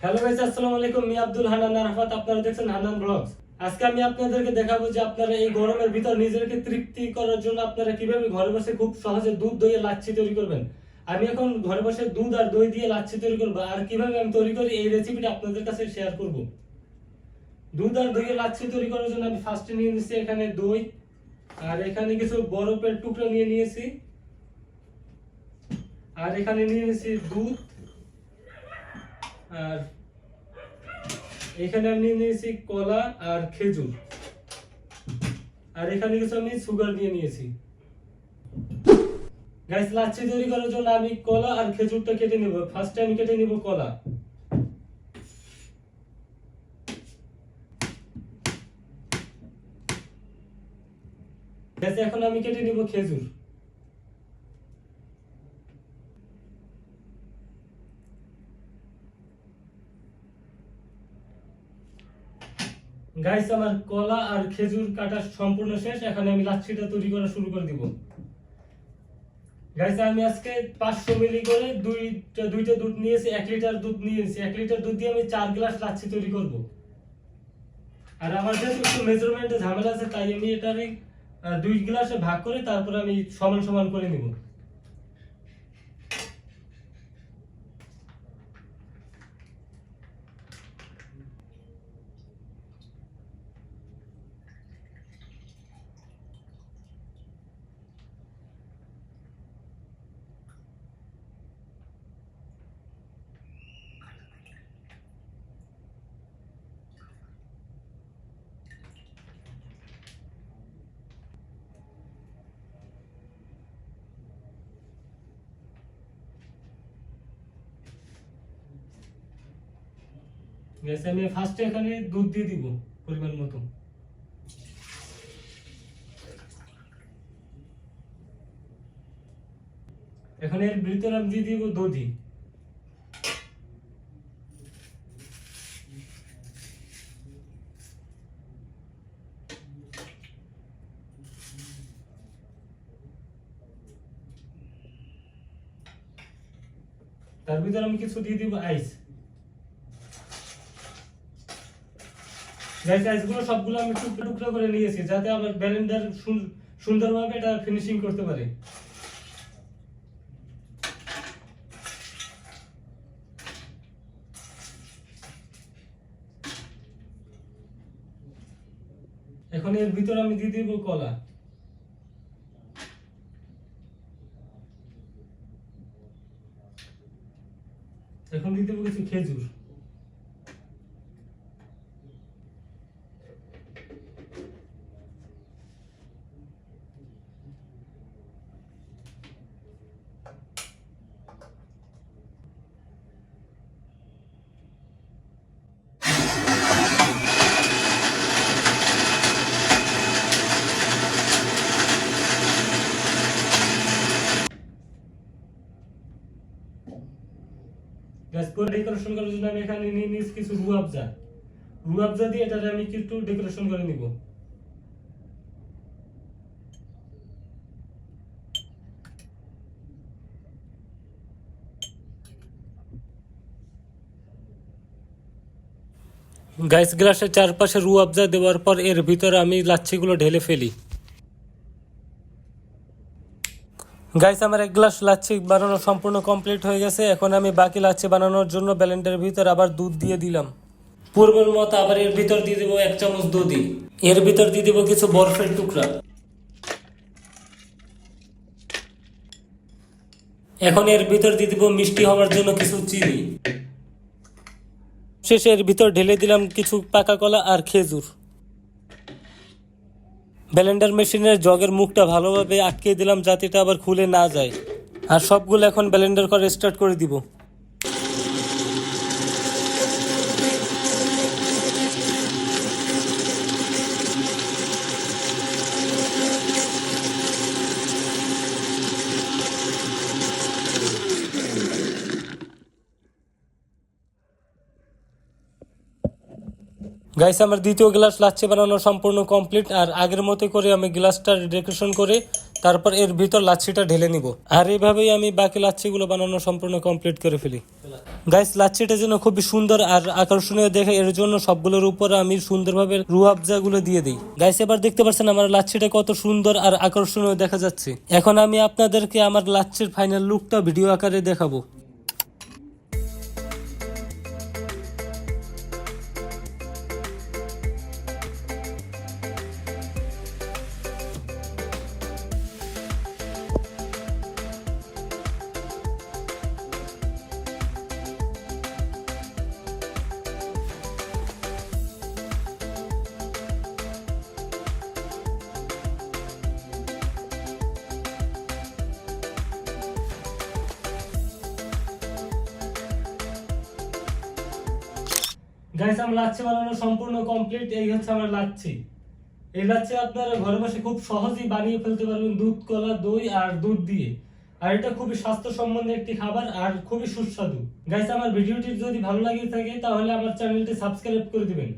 Hello guys, আসসালামু আলাইকুম। আমি আব্দুল হান্নান আরাফাত, আপনারা দেখছেন হান্নান ব্লগস। আজকে আমি আপনাদেরকে দেখাবো যে আপনারা এই গরমের ভিতর নিজেকে তৃপ্তি করার জন্য আপনারা কিভাবে ঘরে বসে খুব সহজে দুধ দই লাচ্ছি তৈরি করবেন। আমি এখন ঘরে বসে দুধ আর দই দিয়ে লাচ্ছি তৈরি করব, আর কিভাবে আমি তৈরি করি এই রেসিপিটা আপনাদের কাছে শেয়ার করব। দুধ আর দই লাচ্ছি তৈরি করার জন্য আমি ফার্স্টে নিয়ে নিয়েছি এখানে দই, আর এখানে কিছু বরফের টুকরো নিয়ে নিয়েছি, আর এখানে নিয়ে নিয়েছি দুধ, আর এখানে আমি নিয়েছি কলা আর খেজুর, আর এখানে কিছু আমি সুগার দিয়ে নিয়েছি। গাইস, লাচ্ছি তৈরি করার জন্য আমি কলা আর খেজুরটা কেটে নেব। ফার্স্টে আমি কেটে নিব কলা। গাইস, এখন আমি কেটে নিব খেজুর। গাইস, আমার কলা আর খেজুর কাটা সম্পূর্ণ শেষ। এখন আমি লাচ্ছিটা তৈরি করা শুরু করে দিব। গাইস, আমি আজকে 500 মিলি করে দুইটা দুধ নিয়েছি, 1 লিটার দুধ নিয়েছি। 1 লিটার দুধ দিয়ে আমি 4 গ্লাস লাচ্ছি তৈরি করব। আর আমার যেহেতু একটু মেজারমেন্টে ঝামেলা আছে, তাই আমি এটারে 2 গ্লাসে ভাগ করে তারপর আমি সমান সমান করে নিব। গাইস, আমি ফার্স্টে এখানে দুধ দিয়ে দিব পরিমাণ মতো। এখন এর ভিতরে আমি দিয়ে দিব দধি। তার ভিতরে আমি কিছু দিয়ে দিব আইস। গাইস, আইসগুলো সবগুলো আমি টুকরো টুকরো করে নিয়েছি, যাতে আমার ব্লেন্ডার সুন্দরভাবে এটা ফিনিশিং করতে পারে। এখন এর ভিতরে আমি দিয়ে দিব কলা। এখন দিয়ে দেবো কিছু খেজুর। গ্যাস করে ডেকোরেশন করার জন্য আমি এখানে নিয়ে নিয়েছি কিছু রুয়াবজা। রুয়াবজা দিয়ে এটাকে আমি একটু ডেকোরেশন করে নিব। গাইস, গ্লাসের চারপাশে রুয়াবজা দেওয়ার পর এর ভিতরে আমি লাচ্ছিগুলো ঢেলে ফেলি। গাইস, আমার 1 গ্লাস লাচ্ছি বানানো সম্পূর্ণ কমপ্লিট হয়ে গেছে। এখন আমি বাকি লাচ্ছি বানানোর জন্য ব্লেন্ডারের ভিতর আবার দুধ দিয়ে দিলাম। পূর্বের মতো আবার এর ভিতর দিয়ে দেবো 1 চামচ দধি। এর ভিতর দিয়ে দেবো কিছু বরফের টুকরা। এখন এর ভিতর দিয়ে দেবো মিষ্টি হওয়ার জন্য কিছু চিনি। শেষে এর ভিতর ঢেলে দিলাম কিছু পাকা কলা আর খেজুর। ব্লেন্ডার মেশিনের জগের মুখটা ভালোভাবে আটকে দিলাম, যাতে এটা আবার খুলে না যায়। আর সবগুলো এখন ব্লেন্ডার করে স্টার্ট করে দিব। গাইস, আমার দ্বিতীয় গ্লাস লাচ্ছি বানানো সম্পূর্ণ কমপ্লিট। আর আগের মতো করে আমি গ্লাসটা ডেকোরেশন করে তারপর এর ভিতর লাচ্ছিটা ঢেলে নিব। আর এইভাবেই আমি বাকি লাচ্ছিগুলো বানানো সম্পূর্ণ কমপ্লিট করে ফেলি। গাইস, লাচ্ছিটা যেন খুবই সুন্দর আর আকর্ষণীয় দেখে এর জন্য সবগুলোর উপরে আমি সুন্দরভাবে রুয়াবজা গুলো দিয়ে দিই। গাইস, এবার দেখতে পাচ্ছেন আমার লাচ্ছিটা কত সুন্দর আর আকর্ষণীয় দেখা যাচ্ছে। এখন আমি আপনাদেরকে আমার লাচ্ছির ফাইনাল লুকটা ভিডিও আকারে দেখাবো। গাইস, আমার লাচ্ছি বানানো সম্পূর্ণ কমপ্লিট। এই হচ্ছে আমার লাচ্ছি। এই লাচ্ছি আপনারা ঘরে বসে খুব সহজেই বানিয়ে ফেলতে পারবেন দুধ, কলা, দই আর দুধ দিয়ে। আর এটা খুবই স্বাস্থ্যসম্মত একটি খাবার আর খুবই সুস্বাদু। গাইস, আমার ভিডিওটি যদি ভালো লাগে থাকে তাহলে আমার চ্যানেলটি সাবস্ক্রাইব করে দিবেন।